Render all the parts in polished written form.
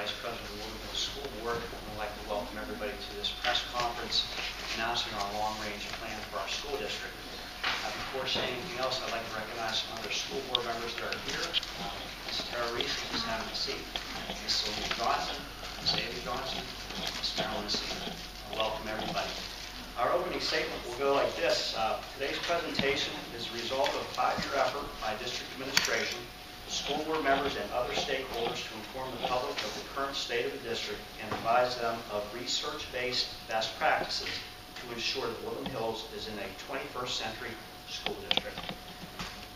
Vice President of the Woodland Hills School Board. I'd like to welcome everybody to this press conference announcing our long-range plan for our school district. Before saying anything else, I'd like to recognize some other school board members that are here. Ms. Tara Reese, Ms. Adam C. Ms. Sylvia Johnson, Ms. David Johnson, Ms. Marilyn C. Welcome everybody. Our opening statement will go like this. Today's presentation is the result of a 5-year effort by district administration, school board members, and other stakeholders to inform the public of the current state of the district and advise them of research-based best practices to ensure that Woodland Hills is in a 21st century school district.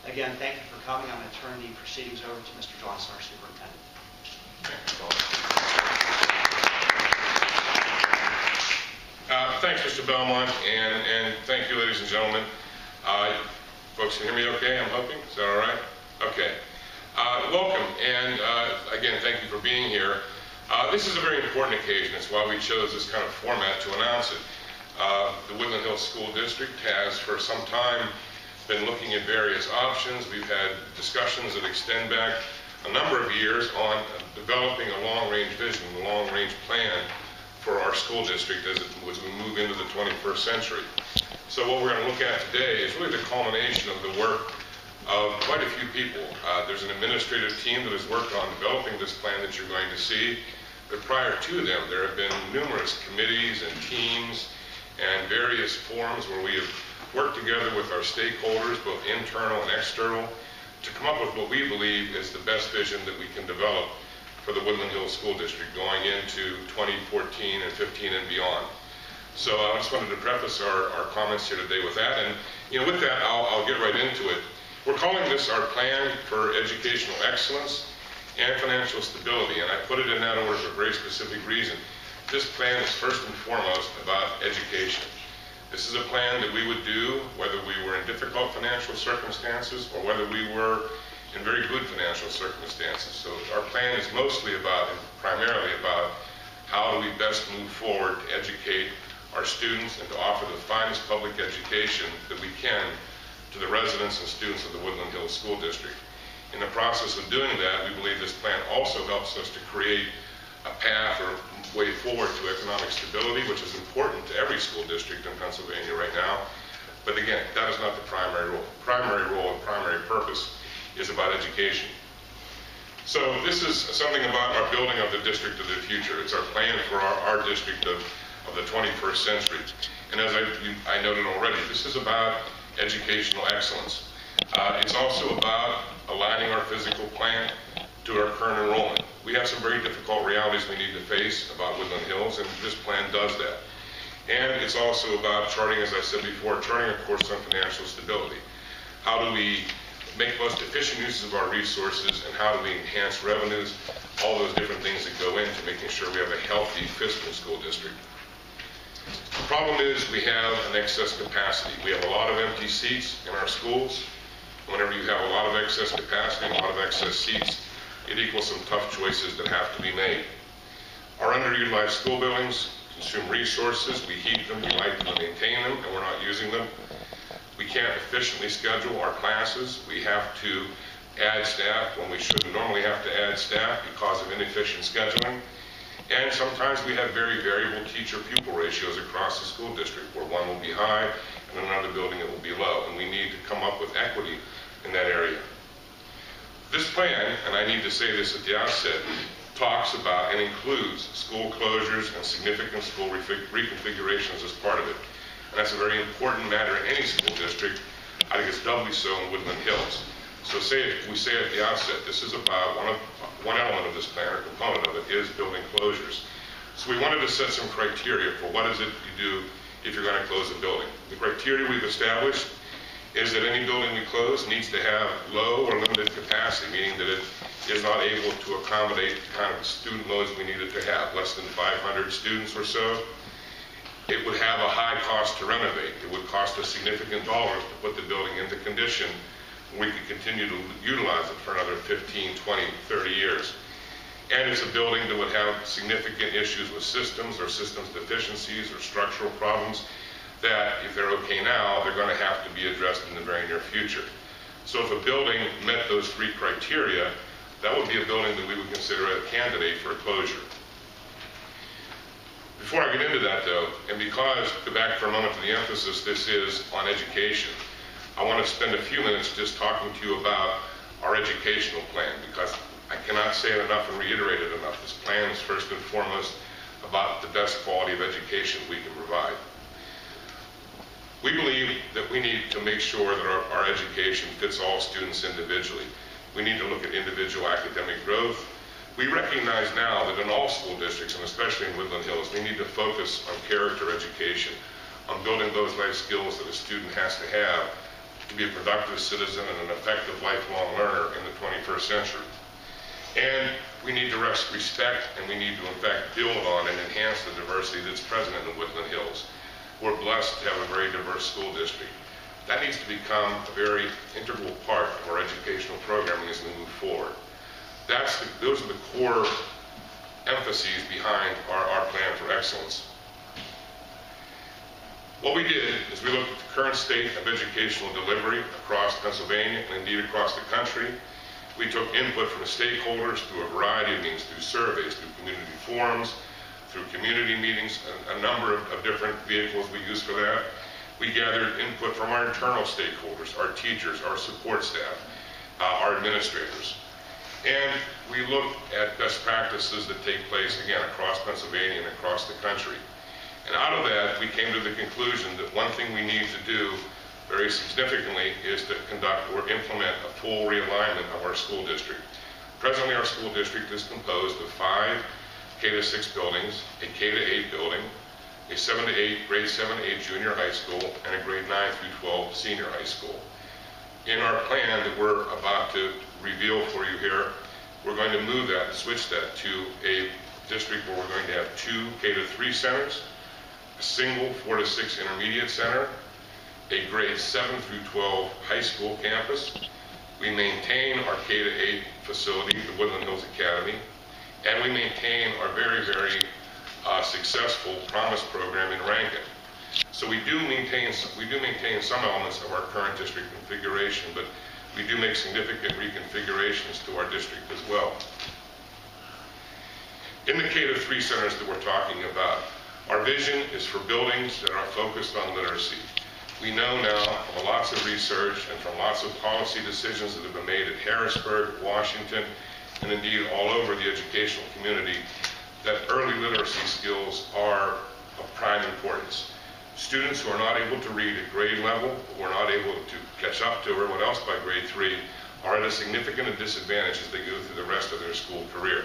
Again, thank you for coming. I'm going to turn the proceedings over to Mr. Johnson, our superintendent. Thanks, Mr. Belmont, and thank you, ladies and gentlemen. Folks can hear me okay, I'm hoping? Is that all right? Okay. Welcome, and again, thank you for being here. This is a very important occasion. It's why we chose this kind of format to announce it. The Woodland Hills School District has, for some time, been looking at various options. We've had discussions that extend back a number of years on developing a long-range vision, a long-range plan for our school district as we move into the 21st century. So what we're going to look at today is really the culmination of the work of quite a few people. There's an administrative team that has worked on developing this plan that you're going to see, but prior to them there have been numerous committees and teams and various forums where we have worked together with our stakeholders, both internal and external, to come up with what we believe is the best vision that we can develop for the Woodland Hills School District going into 2014 and 15 and beyond. So I just wanted to preface our comments here today with that, and with that I'll get right into it. We're calling this our plan for educational excellence and financial stability, and I put it in that order for a very specific reason. This plan is first and foremost about education. This is a plan that we would do whether we were in difficult financial circumstances or whether we were in very good financial circumstances. So our plan is mostly about, and primarily about, how do we best move forward to educate our students and to offer the finest public education that we can to the residents and students of the Woodland Hills School District. In the process of doing that, we believe this plan also helps us to create a path or way forward to economic stability, which is important to every school district in Pennsylvania right now. But again, that is not the primary role. Primary role and primary purpose is about education. So this is something about our building of the district of the future. It's our plan for our district of the 21st century. And as I noted already, this is about educational excellence. It's also about aligning our physical plan to our current enrollment. We have some very difficult realities we need to face about Woodland Hills, and this plan does that. And it's also about charting, as I said before, charting a course on financial stability. How do we make most efficient uses of our resources, and how do we enhance revenues, all those different things that go into making sure we have a healthy fiscal school district. The problem is we have an excess capacity. We have a lot of empty seats in our schools. Whenever you have a lot of excess capacity and a lot of excess seats, it equals some tough choices that have to be made. Our underutilized school buildings consume resources. We heat them, we light them, and maintain them, and we're not using them. We can't efficiently schedule our classes. We have to add staff when we shouldn't normally have to add staff because of inefficient scheduling. And sometimes we have very variable teacher-pupil ratios across the school district, where one will be high and in another building it will be low, and we need to come up with equity in that area. This plan, and I need to say this at the outset, talks about and includes school closures and significant school reconfigurations as part of it. And that's a very important matter in any school district. I think it's doubly so in Woodland Hills. So we say at the outset, this is about one element of this plan, or component of it, is building closures. So we wanted to set some criteria for what is it you do if you're going to close a building. The criteria we've established is that any building we close needs to have low or limited capacity, meaning that it is not able to accommodate the kind of student loads we need it to have, less than 500 students or so. It would have a high cost to renovate. It would cost us significant dollars to put the building into condition. We could continue to utilize it for another 15, 20, 30 years. And it's a building that would have significant issues with systems or systems deficiencies or structural problems that, if they're okay now, they're going to have to be addressed in the very near future. So if a building met those 3 criteria, that would be a building that we would consider a candidate for closure. Before I get into that though, and because, go back for a moment to the emphasis this is on education, I want to spend a few minutes just talking to you about our educational plan, because I cannot say it enough and reiterate it enough. This plan is first and foremost about the best quality of education we can provide. We believe that we need to make sure that our education fits all students individually. We need to look at individual academic growth. We recognize now that in all school districts, and especially in Woodland Hills, we need to focus on character education, on building those life skills that a student has to have to be a productive citizen and an effective lifelong learner in the 21st century. And we need to respect, and we need to in fact build on and enhance the diversity that's present in the Woodland Hills. We're blessed to have a very diverse school district. That needs to become a very integral part of our educational programming as we move forward. Those are the core emphases behind our plan for excellence. What we did is we looked at the current state of educational delivery across Pennsylvania and indeed across the country. We took input from stakeholders through a variety of means, through surveys, through community forums, through community meetings, a number of different vehicles we use for that. We gathered input from our internal stakeholders, our teachers, our support staff, our administrators. And we looked at best practices that take place, again, across Pennsylvania and across the country. And out of that, we came to the conclusion that one thing we need to do very significantly is to conduct or implement a full realignment of our school district. Presently, our school district is composed of 5 K-6 buildings, a K-8 building, a 7 to 8, grade 7 to 8 junior high school, and a grade 9 through 12 senior high school. In our plan that we're about to reveal for you here, we're going to move that, switch that to a district where we're going to have 2 K-3 centers, a single 4 to 6 intermediate center, a grade 7 through 12 high school campus. We maintain our K-8 facility, the Woodland Hills Academy, and we maintain our very, very successful Promise program in Rankin. So we do maintain some elements of our current district configuration, but we do make significant reconfigurations to our district as well. In the K-3 centers that we're talking about, our vision is for buildings that are focused on literacy. We know now from lots of research and from lots of policy decisions that have been made at Harrisburg, Washington, and indeed all over the educational community, that early literacy skills are of prime importance. Students who are not able to read at grade level, who are not able to catch up to everyone else by grade 3, are at a significant disadvantage as they go through the rest of their school career.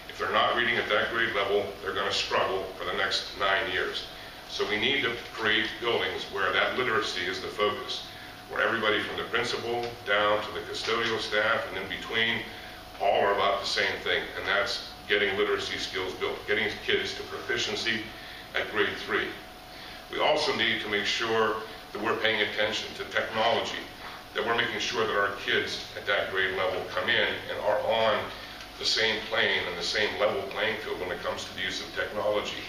If they're not reading at that grade level, they're going to struggle for the next 9 years. So we need to create buildings where that literacy is the focus, where everybody from the principal down to the custodial staff and in between all are about the same thing, and that's getting literacy skills built, getting kids to proficiency at grade 3. We also need to make sure that we're paying attention to technology, that we're making sure that our kids at that grade level come in and are on the same plane and the same level playing field when it comes to the use of technology.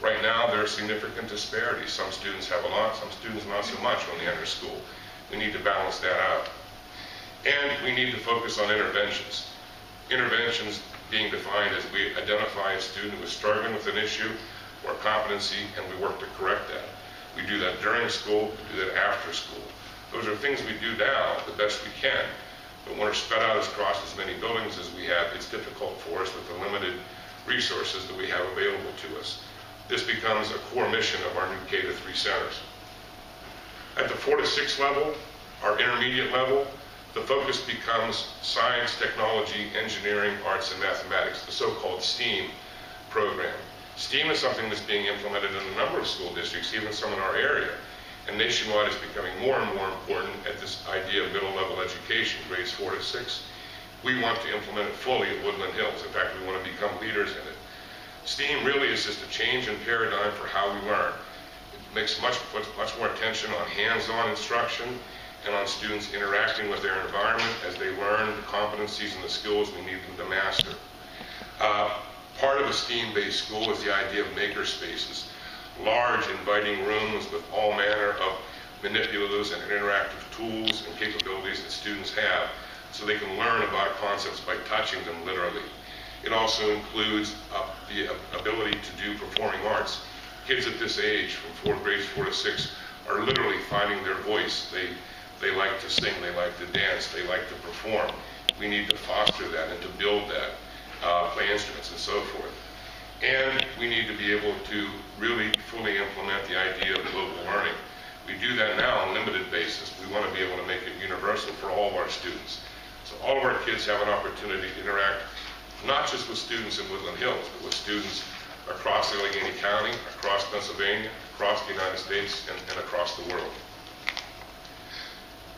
Right now, there are significant disparities. Some students have a lot, some students not so much when they enter school. We need to balance that out. And we need to focus on interventions. Interventions being defined as we identify a student who is struggling with an issue or competency, and we work to correct that. We do that during school, we do that after school. Those are things we do now the best we can. But when we're spread out across as many buildings as we have, it's difficult for us with the limited resources that we have available to us. This becomes a core mission of our new K-3 centers. At the 4 to 6 level, our intermediate level, the focus becomes science, technology, engineering, arts, and mathematics, the so-called STEAM program. STEAM is something that's being implemented in a number of school districts, even some in our area. And nationwide is becoming more and more important at this idea of middle-level education, grades 4 to 6. We want to implement it fully at Woodland Hills. In fact, we want to become leaders in it. STEAM really is just a change in paradigm for how we learn. It makes much more attention on hands-on instruction and on students interacting with their environment as they learn the competencies and the skills we need them to master. Part of a STEAM-based school is the idea of maker spaces, large inviting rooms with all manner of manipulatives and interactive tools and capabilities that students have, so they can learn about concepts by touching them literally. It also includes the ability to do performing arts. Kids at this age, from grades 4 to 6, are literally finding their voice. They like to sing, they like to dance, they like to perform. We need to foster that and to build that, play instruments and so forth. And we need to be able to really fully implement the idea of global learning. We do that now on a limited basis. We want to be able to make it universal for all of our students. So all of our kids have an opportunity to interact not just with students in Woodland Hills, but with students across Allegheny County, across Pennsylvania, across the United States, and across the world.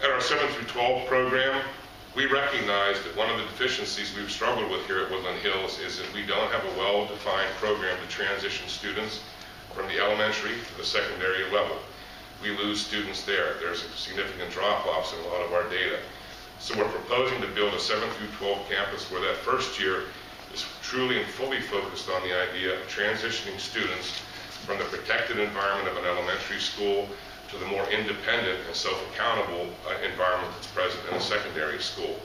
At our 7 through 12 program, we recognize that one of the deficiencies we've struggled with here at Woodland Hills is that we don't have a well-defined program to transition students from the elementary to the secondary level. We lose students there. There's significant drop-offs in a lot of our data. So we're proposing to build a 7 through 12 campus where that first year is truly and fully focused on the idea of transitioning students from the protected environment of an elementary school to the more independent and self-accountable environment that's present in a secondary school.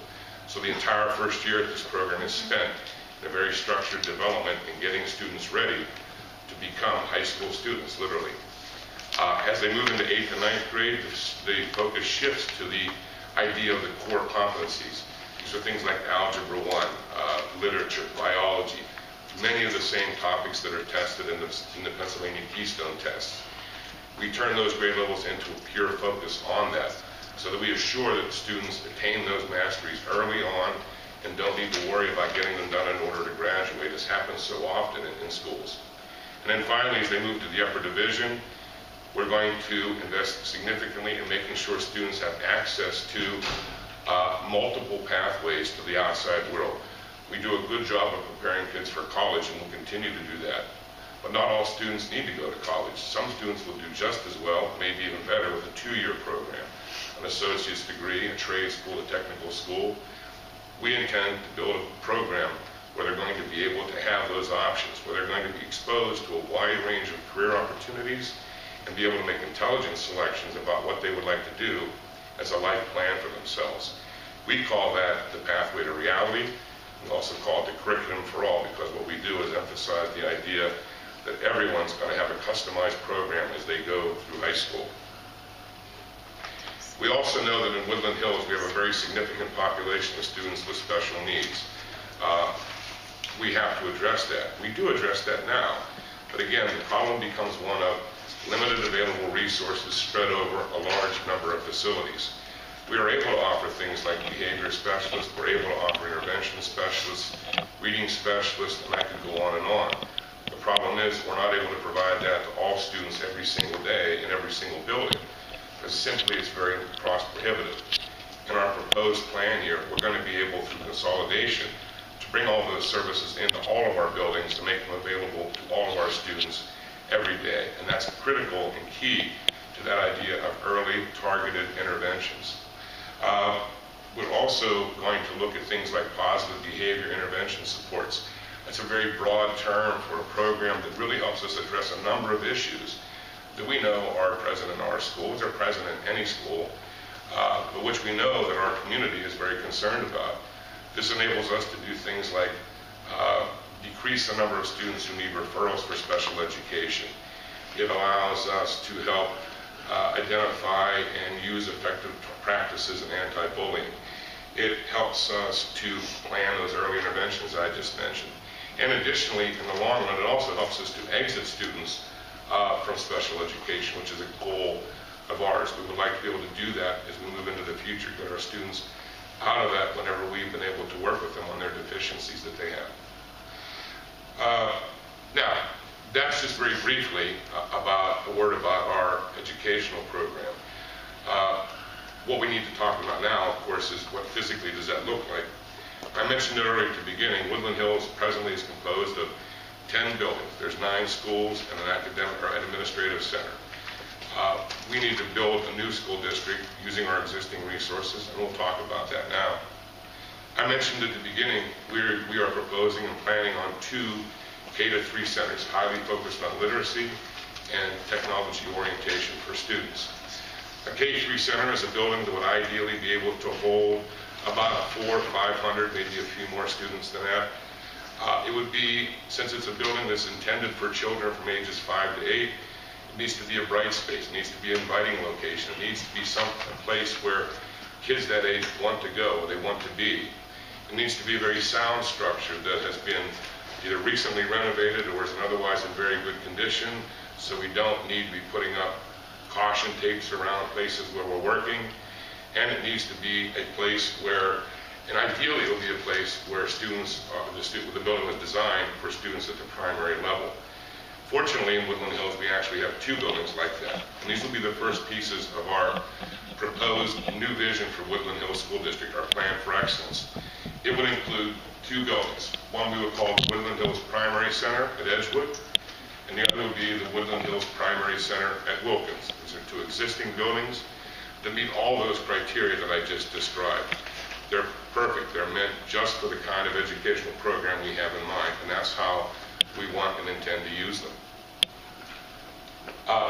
So the entire first year of this program is spent in a very structured development in getting students ready to become high school students, literally. As they move into 8th and 9th grade, the focus shifts to the idea of the core competencies. These are things like Algebra 1, literature, biology, many of the same topics that are tested in the Pennsylvania Keystone tests. We turn those grade levels into a pure focus on that so that we assure that students attain those masteries early on and don't need to worry about getting them done in order to graduate. This happens so often in schools. And then finally, as they move to the upper division, we're going to invest significantly in making sure students have access to multiple pathways to the outside world. We do a good job of preparing kids for college, and we'll continue to do that. But not all students need to go to college. Some students will do just as well, maybe even better, with a 2-year program, an associate's degree, a trade school, a technical school. We intend to build a program where they're going to be able to have those options, where they're going to be exposed to a wide range of career opportunities and be able to make intelligent selections about what they would like to do as a life plan for themselves. We call that the pathway to reality. We also call it the curriculum for all, because what we do is emphasize the idea that everyone's going to have a customized program as they go through high school. We also know that in Woodland Hills we have a very significant population of students with special needs. We have to address that. We do address that now, but again, the problem becomes one of limited available resources spread over a large number of facilities. We are able to offer things like behavior specialists, we're able to offer intervention specialists, reading specialists, and I could go on and on. The problem is we're not able to provide that to all students every single day in every single building, because simply it's very cost prohibitive. In our proposed plan here, we're going to be able, through consolidation, to bring all those services into all of our buildings to make them available to all of our students every day. And that's critical and key to that idea of early targeted interventions. We're also going to look at things like positive behavior intervention supports. That's a very broad term for a program that really helps us address a number of issues that we know are present in our schools, are present in any school, but which we know that our community is very concerned about. This enables us to do things like decrease the number of students who need referrals for special education. It allows us to help identify and use effective practices in anti-bullying. It helps us to plan those early interventions I just mentioned. And additionally, in the long run, it also helps us to exit students from special education, which is a goal of ours. We would like to be able to do that as we move into the future, get our students out of that whenever we've been able to work with them on their deficiencies that they have. Now, that's just very briefly about a word about our educational program. What we need to talk about now, of course, is what physically does that look like. I mentioned it earlier at the beginning. Woodland Hills presently is composed of 10 buildings. There's 9 schools and an academic or administrative center. We need to build a new school district using our existing resources, and we'll talk about that now. I mentioned at the beginning, we are proposing and planning on 2 K-3 centers, highly focused on literacy and technology orientation for students. A K-3 center is a building that would ideally be able to hold about 400 or 500, maybe a few more students than that. It would be, since it's a building that's intended for children from ages 5 to 8, it needs to be a bright space, it needs to be an inviting location, it needs to be a place where kids that age want to go, they want to be. It needs to be a very sound structure that has been either recently renovated or is otherwise in very good condition, so we don't need to be putting up caution tapes around places where we're working. And it needs to be a place where, and ideally it will be a place where students, the building was designed for students at the primary level. Fortunately, in Woodland Hills, we actually have 2 buildings like that. And these will be the first pieces of our proposed new vision for Woodland Hills School District, our plan for excellence. It would include 2 buildings. One we would call the Woodland Hills Primary Center at Edgewood, and the other would be the Woodland Hills Primary Center at Wilkins. These are 2 existing buildings that meet all those criteria that I just described. They're perfect. They're meant just for the kind of educational program we have in mind, and that's how we want and intend to use them.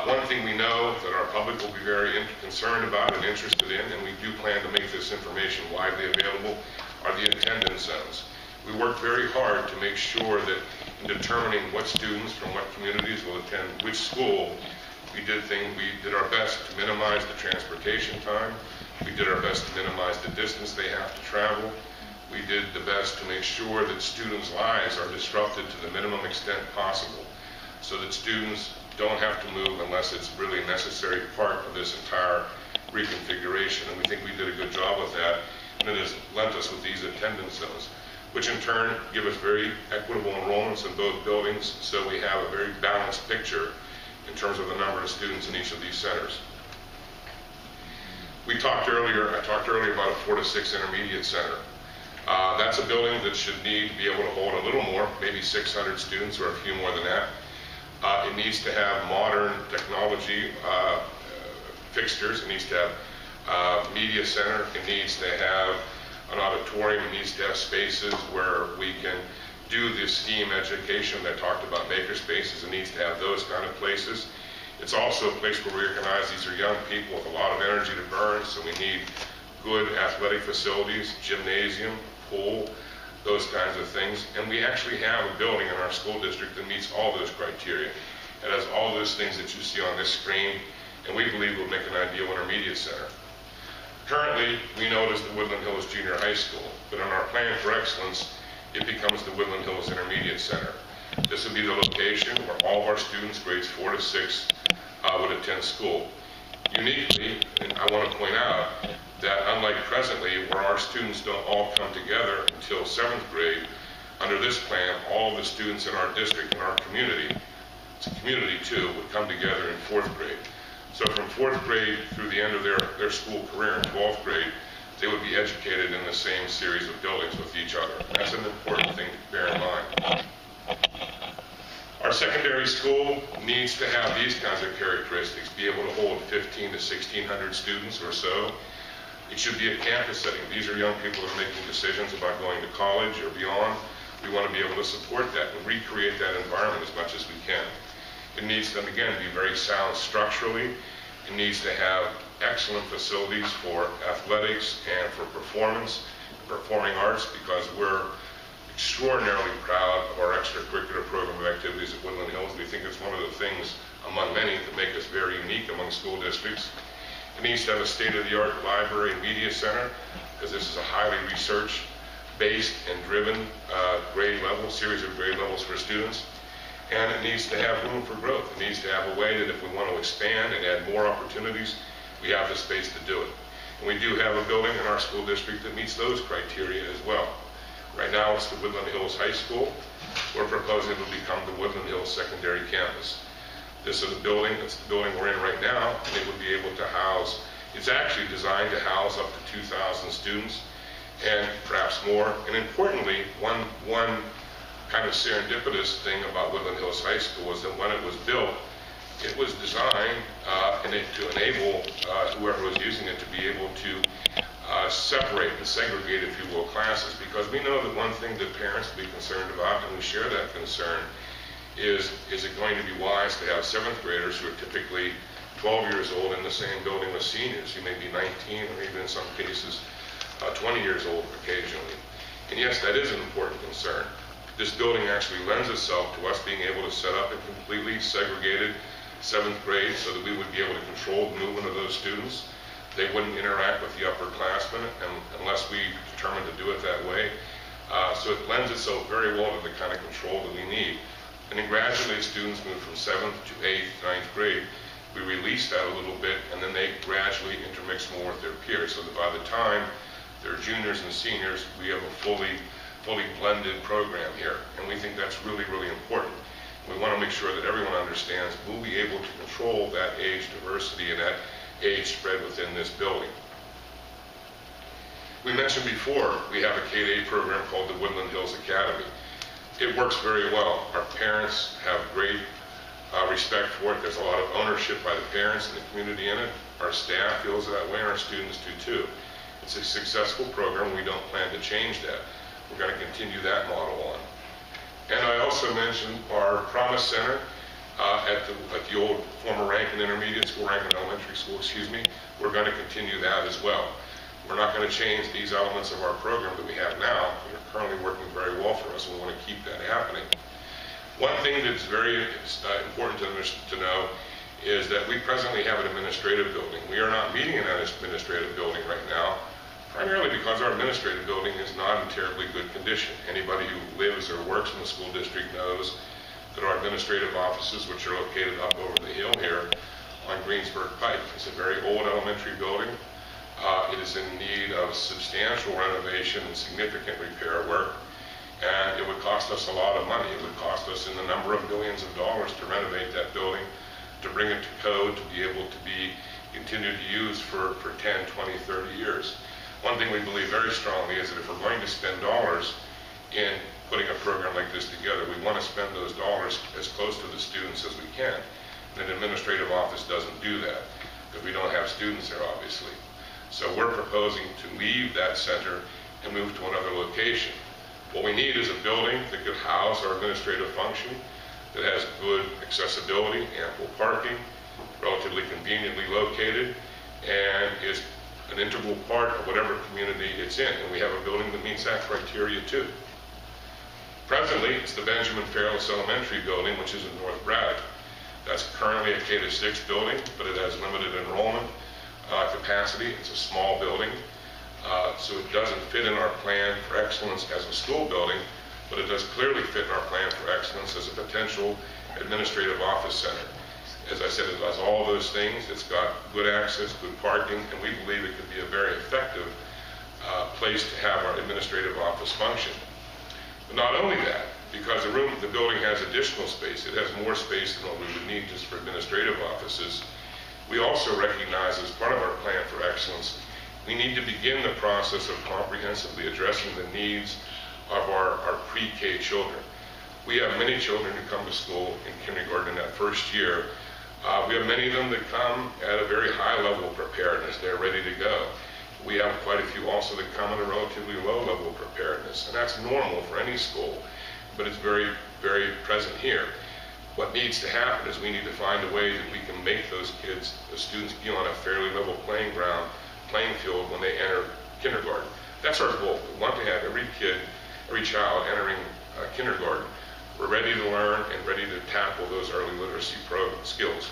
One thing we know that our public will be very concerned about and interested in, and we do plan to make this information widely available, are the attendance zones. We work very hard to make sure that in determining what students from what communities will attend which school, we did our best to minimize the transportation time. We did our best to minimize the distance they have to travel. We did the best to make sure that students' lives are disrupted to the minimum extent possible, so that students don't have to move unless it's really a necessary part of this entire reconfiguration. And we think we did a good job with that, and it has lent us with these attendance zones, which in turn give us very equitable enrollments in both buildings, so we have a very balanced picture in terms of the number of students in each of these centers. I talked earlier about a 4 to 6 intermediate center. That's a building that should need to be able to hold a little more, maybe 600 students or a few more than that. It needs to have modern technology fixtures. It needs to have a media center. It needs to have an auditorium. It needs to have spaces where we can do the STEAM education that I talked about, maker spaces. It needs to have those kind of places. It's also a place where we recognize these are young people with a lot of energy to burn, so we need good athletic facilities, gymnasium, pool, those kinds of things. And we actually have a building in our school district that meets all those criteria. It has all those things that you see on this screen, and we believe will make an ideal intermediate center. Currently, we know it as the Woodland Hills Junior High School, but in our plan for excellence, it becomes the Woodland Hills Intermediate Center. This would be the location where all of our students, grades 4 to 6, would attend school. Uniquely, and I want to point out that unlike presently, where our students don't all come together until 7th grade, under this plan, all of the students in our district and our community, it's a community too, would come together in 4th grade. So from 4th grade through the end of their school career in 12th grade, they would be educated in the same series of buildings with each other. And that's an important thing to bear in mind. Our secondary school needs to have these kinds of characteristics, be able to hold 15 to 1,600 students or so. It should be a campus setting. These are young people that are making decisions about going to college or beyond. We want to be able to support that and recreate that environment as much as we can. It needs to, again, be very sound structurally. It needs to have excellent facilities for athletics and for performance, performing arts, because we're extraordinarily proud of our extracurricular program of activities at Woodland Hills. We think it's one of the things among many that make us very unique among school districts. It needs to have a state-of-the-art library and media center, because this is a highly research-based and driven series of grade levels for students. And it needs to have room for growth. It needs to have a way that if we want to expand and add more opportunities, we have the space to do it. And we do have a building in our school district that meets those criteria as well. Right now it's the Woodland Hills High School. We're proposing it will become the Woodland Hills Secondary Campus. This is a building, it's the building we're in right now, and it would be able to house, it's actually designed to house up to 2,000 students and perhaps more. And importantly, one kind of serendipitous thing about Woodland Hills High School was that when it was built, it was designed to enable whoever was using it to be able to separate and segregate, if you will, classes, because we know that one thing that parents will be concerned about, and we share that concern, is it going to be wise to have 7th graders who are typically 12 years old in the same building with seniors who may be 19 or even in some cases 20 years old occasionally. And yes, that is an important concern. This building actually lends itself to us being able to set up a completely segregated 7th grade so that we would be able to control the movement of those students. They wouldn't interact with the upperclassmen unless we determined to do it that way. So it lends itself very well to the kind of control that we need. And then gradually as students move from 7th to 8th, 9th grade, we release that a little bit, and then they gradually intermix more with their peers, so that by the time they're juniors and seniors, we have a fully blended program here. And we think that's really, really important. We want to make sure that everyone understands we'll be able to control that age diversity and that age spread within this building. We mentioned before, we have a K-8 program called the Woodland Hills Academy. It works very well. Our parents have great respect for it. There's a lot of ownership by the parents and the community in it. Our staff feels that way, and our students do too. It's a successful program. We don't plan to change that. We're going to continue that model on. And I also mentioned our Promise Center at the old former Rankin Intermediate School, Rankin Elementary School, excuse me. We're going to continue that as well. We're not going to change these elements of our program that we have now. They're currently working very well for us, and we want to keep that happening. One thing that's very important to know is that we presently have an administrative building. We are not meeting in that administrative building right now, primarily because our administrative building is not in terribly good condition. Anybody who lives or works in the school district knows that our administrative offices, which are located up over the hill here on Greensburg Pike, is a very old elementary building. It is in need of substantial renovation and significant repair work, and it would cost us a lot of money. It would cost us in the number of millions of dollars to renovate that building, to bring it to code, to be able to be continued to use for 10, 20, 30 years. One thing we believe very strongly is that if we're going to spend dollars in putting a program like this together, we want to spend those dollars as close to the students as we can. And an administrative office doesn't do that, because we don't have students there, obviously. So we're proposing to leave that center and move to another location. What we need is a building that could house our administrative function, that has good accessibility, ample parking, relatively conveniently located, and is an integral part of whatever community it's in. And we have a building that meets that criteria too. Presently, it's the Benjamin Fairless Elementary building, which is in North Braddock. That's currently a K-6 building, but it has limited enrollment capacity. It's a small building, so it doesn't fit in our plan for excellence as a school building, but it does clearly fit in our plan for excellence as a potential administrative office center. As I said, it does all those things. It's got good access, good parking, and we believe it could be a very effective place to have our administrative office function. But not only that, because the building has additional space, it has more space than what we would need just for administrative offices. We also recognize, as part of our plan for excellence, we need to begin the process of comprehensively addressing the needs of our pre-K children. We have many children who come to school in kindergarten in that first year. We have many of them that come at a very high level of preparedness. They're ready to go. We have quite a few also that come at a relatively low level of preparedness, and that's normal for any school, but it's very, very present here. What needs to happen is we need to find a way that we can make those kids, the students, be on a fairly level playing field when they enter kindergarten. That's our goal. We want to have every kid, every child entering kindergarten. We're ready to learn and ready to tackle those early literacy skills.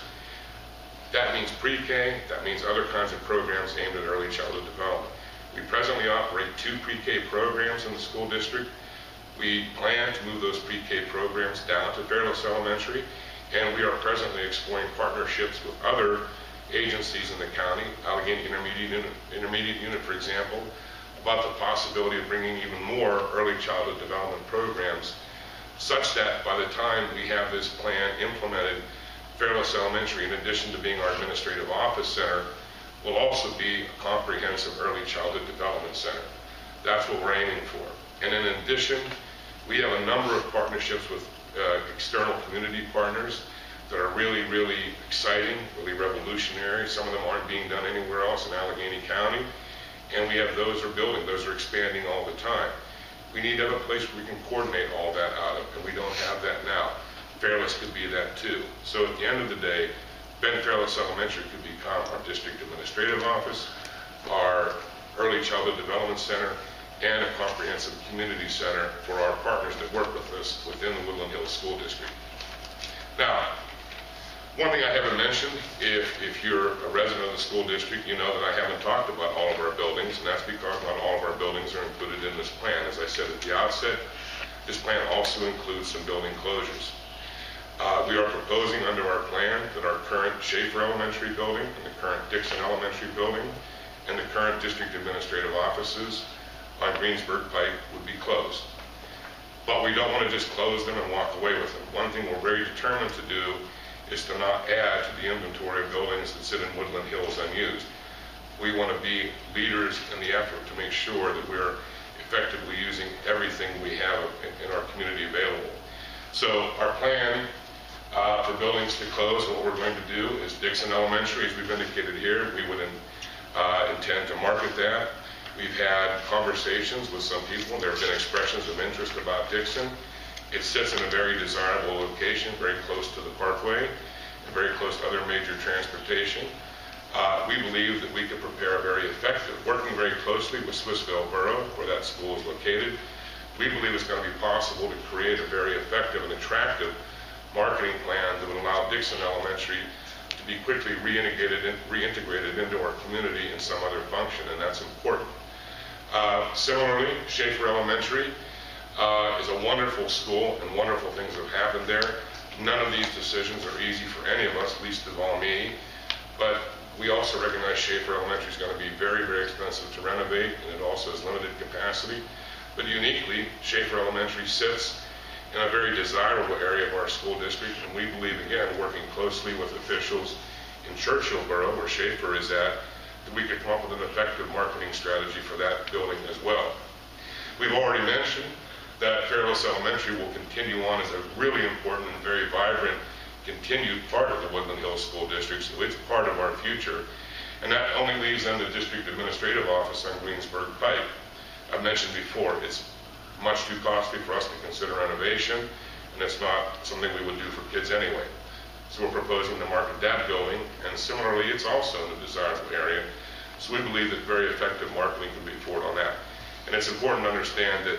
That means pre-K, that means other kinds of programs aimed at early childhood development. We presently operate 2 pre-K programs in the school district. We plan to move those pre-K programs down to Fairless Elementary, and we are presently exploring partnerships with other agencies in the county, Allegheny Intermediate Unit, for example, about the possibility of bringing even more early childhood development programs, such that by the time we have this plan implemented, Fairless Elementary, in addition to being our administrative office center, will also be a comprehensive early childhood development center. That's what we're aiming for. And in addition, we have a number of partnerships with external community partners that are really, really exciting, really revolutionary. Some of them aren't being done anywhere else in Allegheny County. And we have those are building, those are expanding all the time. We need to have a place where we can coordinate all that out of, and we don't have that now. Fairless could be that too. So at the end of the day, Ben Fairless Elementary could become our district administrative office, our early childhood development center, and a comprehensive community center for our partners that work with us within the Woodland Hills School District. Now, one thing I haven't mentioned, if you're a resident of the school district, you know that I haven't talked about all of our buildings, and that's because not all of our buildings are included in this plan. As I said at the outset, this plan also includes some building closures. We are proposing under our plan that our current Schaefer Elementary building and the current Dixon Elementary building and the current district administrative offices on Greensburg Pike would be closed. But we don't want to just close them and walk away with them. One thing we're very determined to do is to not add to the inventory of buildings that sit in Woodland Hills unused. We want to be leaders in the effort to make sure that we're effectively using everything we have in our community available. So our plan for buildings to close, what we're going to do is Dixon Elementary, as we've indicated here, we would intend to market that. We've had conversations with some people. There have been expressions of interest about Dixon. It sits in a very desirable location, very close to the parkway, and very close to other major transportation. We believe that we could prepare a very effective, working very closely with Swissvale Borough, where that school is located. We believe it's going to be possible to create a very effective and attractive marketing plan that would allow Dixon Elementary to be quickly reintegrated into our community in some other function, and that's important. Similarly, Schaefer Elementary is a wonderful school, and wonderful things have happened there. None of these decisions are easy for any of us, least of all me, but we also recognize Schaefer Elementary is going to be very, very expensive to renovate, and it also has limited capacity. But uniquely, Schaefer Elementary sits in a very desirable area of our school district, and we believe, again, working closely with officials in Churchill Borough, where Schaefer is at, that we could come up with an effective marketing strategy for that building as well. We've already mentioned that Fairless Elementary will continue on as a really important and very vibrant continued part of the Woodland Hills School District, so it's part of our future. And that only leaves then the district administrative office on Greensburg Pike. I've mentioned before, it's much too costly for us to consider renovation, and it's not something we would do for kids anyway. So we're proposing to market that building, and similarly, it's also in a desirable area. So we believe that very effective marketing can be afforded on that. And it's important to understand that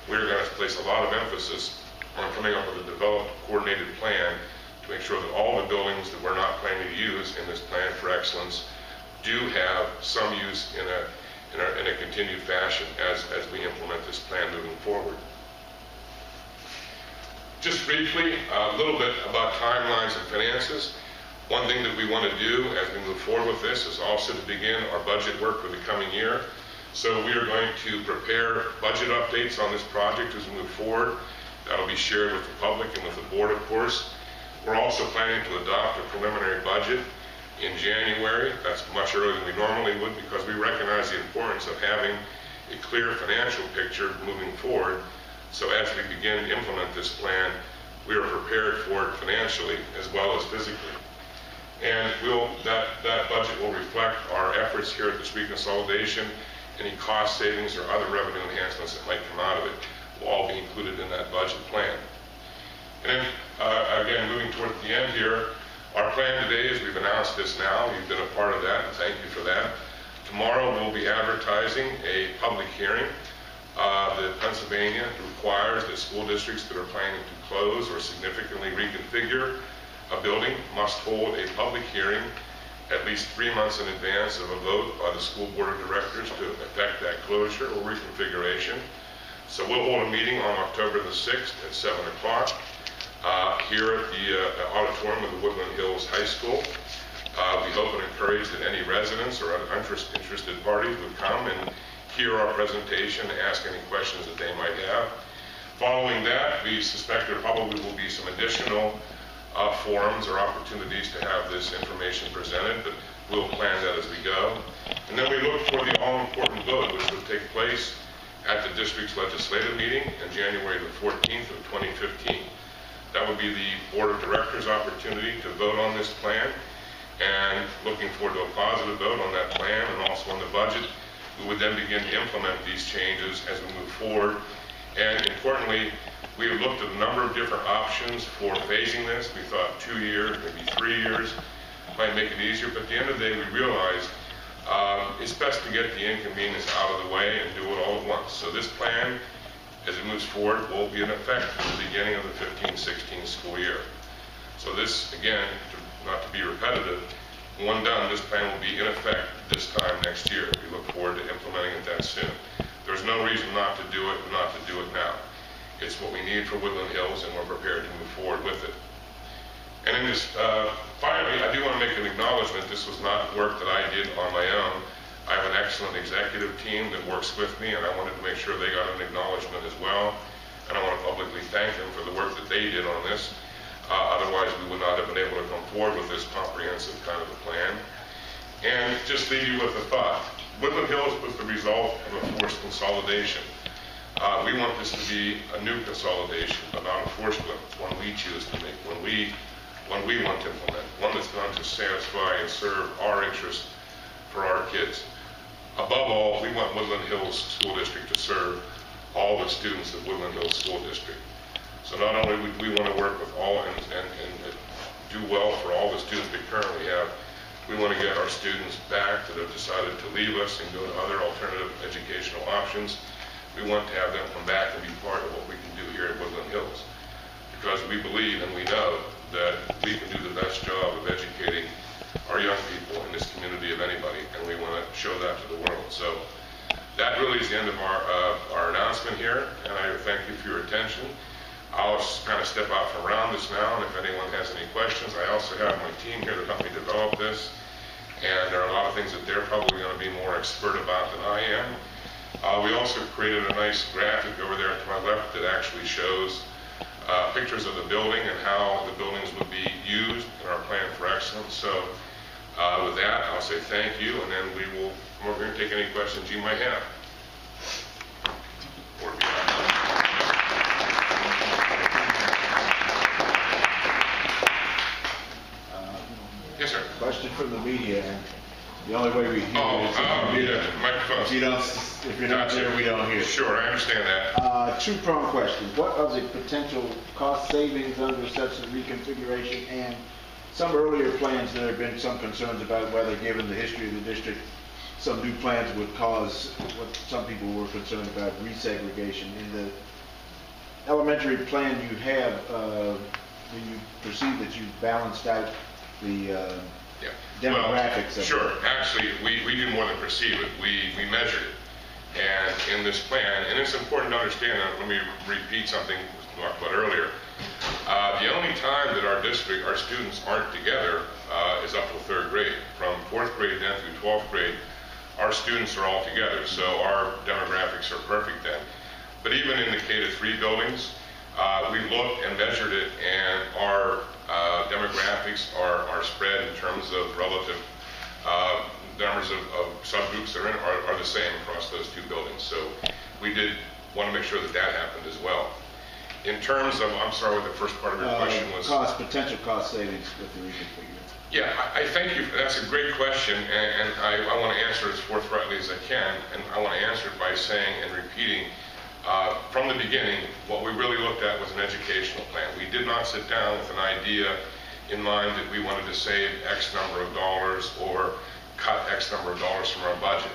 we're going to place a lot of emphasis on coming up with a developed, coordinated plan to make sure that all the buildings that we're not planning to use in this plan for excellence do have some use in a continued fashion as we implement this plan moving forward. Just briefly, a little bit about timelines and finances. One thing that we want to do as we move forward with this is also to begin our budget work for the coming year. So we are going to prepare budget updates on this project as we move forward. That'll be shared with the public and with the board, of course. We're also planning to adopt a preliminary budget in January. That's much earlier than we normally would, because we recognize the importance of having a clear financial picture moving forward. So as we begin to implement this plan, we are prepared for it financially as well as physically. And that budget will reflect our efforts here at this Reconsolidation. Any cost savings or other revenue enhancements that might come out of it will all be included in that budget plan. And then, again, moving toward the end here, our plan today is we've announced this now. You've been a part of that, and thank you for that. Tomorrow we'll be advertising a public hearing. Pennsylvania requires that school districts that are planning to close or significantly reconfigure a building must hold a public hearing at least 3 months in advance of a vote by the school board of directors to effect that closure or reconfiguration. So we'll hold a meeting on October the 6th at 7 o'clock here at the auditorium of the Woodland Hills High School. We hope and encourage that any residents or other interested parties would come and hear our presentation, ask any questions that they might have. Following that, we suspect there probably will be some additional forums or opportunities to have this information presented, but we'll plan that as we go. And then we look for the all-important vote, which would take place at the district's legislative meeting on January the 14th of 2015. That would be the board of directors' opportunity to vote on this plan, and looking forward to a positive vote on that plan and also on the budget. We would then begin to implement these changes as we move forward. And importantly, we have looked at a number of different options for phasing this. We thought 2 years, maybe 3 years might make it easier, but at the end of the day, we realized it's best to get the inconvenience out of the way and do it all at once. So this plan, as it moves forward, will be in effect at the beginning of the 15-16 school year. So this, again, not to be repetitive, when done, this plan will be in effect this time next year. We look forward to implementing it that soon. There's no reason not to do it and not to do it now. It's what we need for Woodland Hills, and we're prepared to move forward with it. And then just finally, I do want to make an acknowledgement. This was not work that I did on my own. I have an excellent executive team that works with me, and I wanted to make sure they got an acknowledgement as well. And I want to publicly thank them for the work that they did on this. Otherwise, we would not have been able to come forward with this comprehensive kind of a plan. And just leave you with a thought. Woodland Hills was the result of a forced consolidation. We want this to be a new consolidation, but not a forced one we choose to make, one we want to implement, one that's going to satisfy and serve our interests for our kids. Above all, we want Woodland Hills School District to serve all the students of Woodland Hills School District. So not only would we want to work with all and do well for all the students we currently have, we want to get our students back that have decided to leave us and go to other alternative educational options. We want to have them come back and be part of what we can do here at Woodland Hills. Because we believe and we know that we can do the best job of educating our young people in this community of anybody, and we want to show that to the world. So that really is the end of our announcement here, and I thank you for your attention. I'll kind of step out from around this now, and if anyone has any questions, I also have my team here that helped me develop this, and there are a lot of things that they're probably going to be more expert about than I am. We also created a nice graphic over there to my left that actually shows pictures of the building and how the buildings would be used in our plan for excellence. So with that, I'll say thank you, and then we will come over here and take any questions you might have. Yes, sir. Question from the media. The only way we hear is microphone. If you're not there, we don't hear. Sure, I understand that. Two-pronged question. What are the potential cost savings under such a reconfiguration? And some earlier plans, there have been some concerns about whether, given the history of the district, some new plans would cause what some people were concerned about, resegregation. In the elementary plan you have, do you perceive that you've balanced out the demographics? Well, sure. Actually, we did more than perceive it. We measured it. And in this plan, and it's important to understand that, let me repeat something we talked about earlier. The only time that our district, our students aren't together is up to third grade. From fourth grade then through 12th grade, our students are all together. So our demographics are perfect then. But even in the K-3 buildings, we looked and measured it, and our demographics are spread in terms of relative numbers of subgroups that are the same across those two buildings. So we did want to make sure that that happened as well. In terms of, I'm sorry, what the first part of your question was. Potential cost savings with the reconfiguration. Yeah, I thank you. That's a great question, and I want to answer it as forthrightly as I can, and I want to answer it by saying and repeating, from the beginning, what we really looked at was an educational plan. We did not sit down with an idea in mind that we wanted to save X number of dollars or cut X number of dollars from our budget.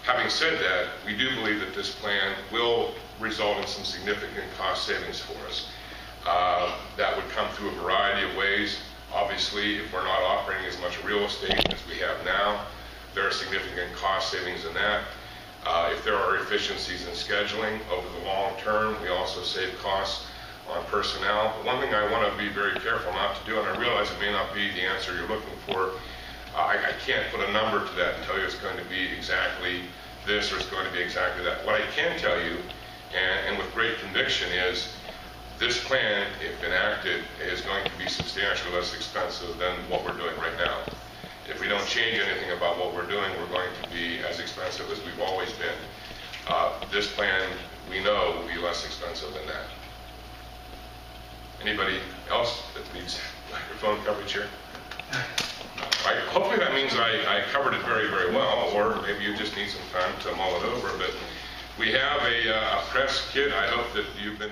Having said that, we do believe that this plan will result in some significant cost savings for us. That would come through a variety of ways. Obviously, if we're not operating as much real estate as we have now, there are significant cost savings in that. If there are efficiencies in scheduling over the long term, we also save costs on personnel. But one thing I want to be very careful not to do, and I realize it may not be the answer you're looking for, I can't put a number to that and tell you it's going to be exactly this or it's going to be exactly that. What I can tell you, and with great conviction, is this plan, if enacted, is going to be substantially less expensive than what we're doing right now. If we don't change anything about what we're doing, we're going to be as expensive as we've always been. This plan, we know, will be less expensive than that. Anybody else that needs microphone coverage here? Hopefully that means I covered it very, very well, or maybe you just need some time to mull it over. But we have a press kit. I hope that you've been